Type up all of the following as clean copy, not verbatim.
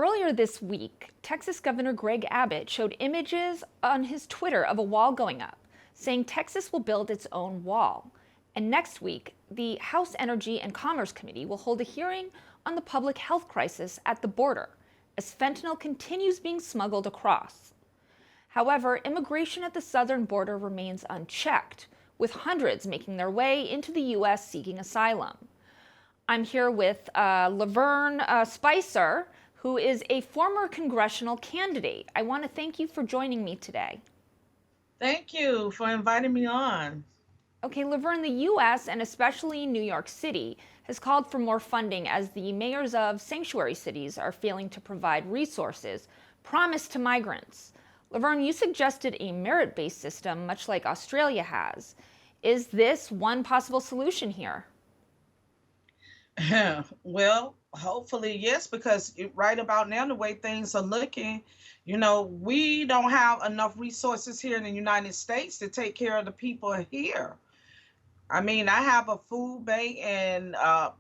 Earlier this week, Texas Governor Greg Abbott showed images on his Twitter of a wall going up, saying Texas will build its own wall. And next week, the House Energy and Commerce Committee will hold a hearing on the public health crisis at the border, as fentanyl continues being smuggled across. However, immigration at the southern border remains unchecked, with hundreds making their way into the U.S. seeking asylum. I'm here with Lavern Spicer, who is a former congressional candidate. I want to thank you for joining me today. Thank you for inviting me on. Okay, Lavern, the U.S. and especially New York City has called for more funding as the mayors of sanctuary cities are failing to provide resources promised to migrants. Lavern, you suggested a merit-based system, much like Australia has. Is this one possible solution here? Well, hopefully, yes, because right about now, the way things are looking, we don't have enough resources here in the United States to take care of the people here. I mean, I have a food bank, and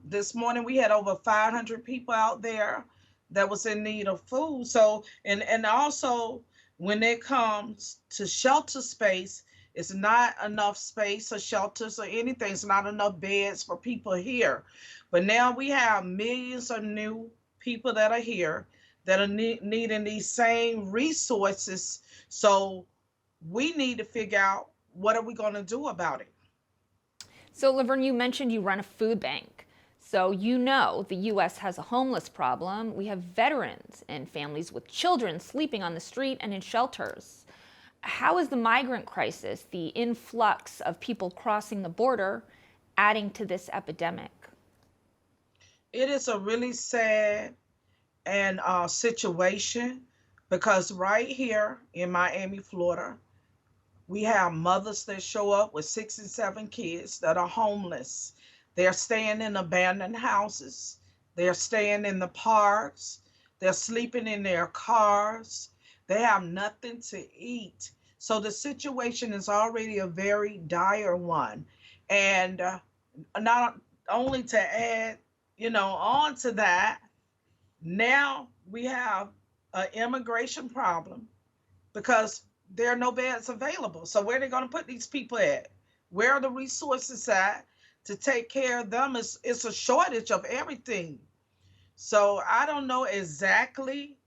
this morning we had over 500 people out there that was in need of food. So, and also when it comes to shelter space, it's not enough space or shelters or anything. It's not enough beds for people here. But now we have millions of new people that are here that are needing these same resources. So we need to figure out what are we going to do about it. So, Lavern, you mentioned you run a food bank. So you know the U.S. has a homeless problem. We have veterans and families with children sleeping on the street and in shelters. How is the migrant crisis, the influx of people crossing the border, adding to this epidemic? It is a really sad and situation because right here in Miami, Florida, we have mothers that show up with 6 and 7 kids that are homeless. They're staying in abandoned houses. They're staying in the parks. They're sleeping in their cars. They have nothing to eat. So the situation is already a very dire one. And not only to add, on to that, now we have an immigration problem because there are no beds available. So where are they going to put these people at? Where are the resources at to take care of them? It's a shortage of everything. So I don't know exactly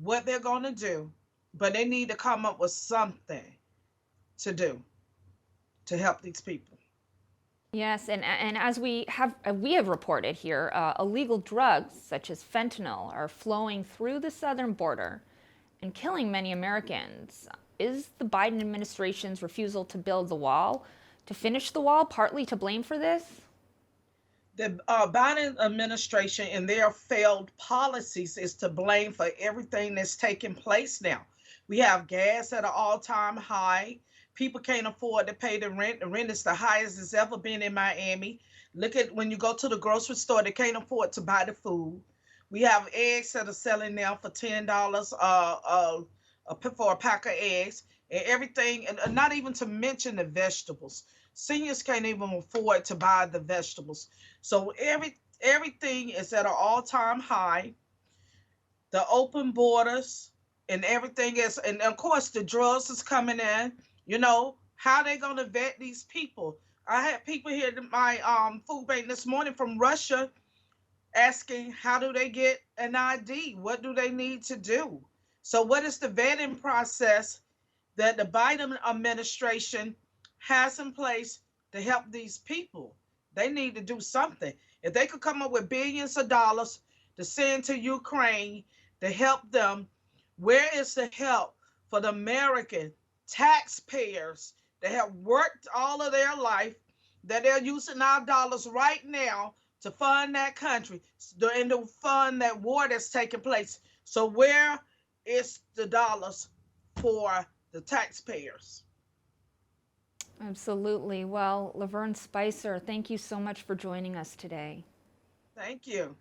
what they're going to do, but they need to come up with something to do to help these people. Yes, and as we have reported here, illegal drugs such as fentanyl are flowing through the southern border and killing many Americans. Is the Biden administration's refusal to build the wall, to finish the wall, partly to blame for this? The Biden administration and their failed policies is to blame for everything that's taking place now. We have gas at an all-time high. People can't afford to pay the rent. The rent is the highest it's ever been in Miami. Look at when you go to the grocery store, they can't afford to buy the food. We have eggs that are selling now for $10 for a pack of eggs, and everything, and not even to mention the vegetables. Seniors can't even afford to buy the vegetables. So everything is at an all-time high. The open borders and everything is, and of course the drugs is coming in. How they going to vet these people? I had people here at my food bank this morning from Russia asking how do they get an ID? What do they need to do? So what is the vetting process that the Biden administration has in place to help these people? They need to do something. If they could come up with billions of dollars to send to Ukraine to help them, where is the help for the American taxpayers that have worked all of their life, that they're using our dollars right now to fund that country and to fund that war that's taking place? So where is the dollars for the taxpayers? Absolutely. Well, Lavern Spicer, thank you so much for joining us today. Thank you.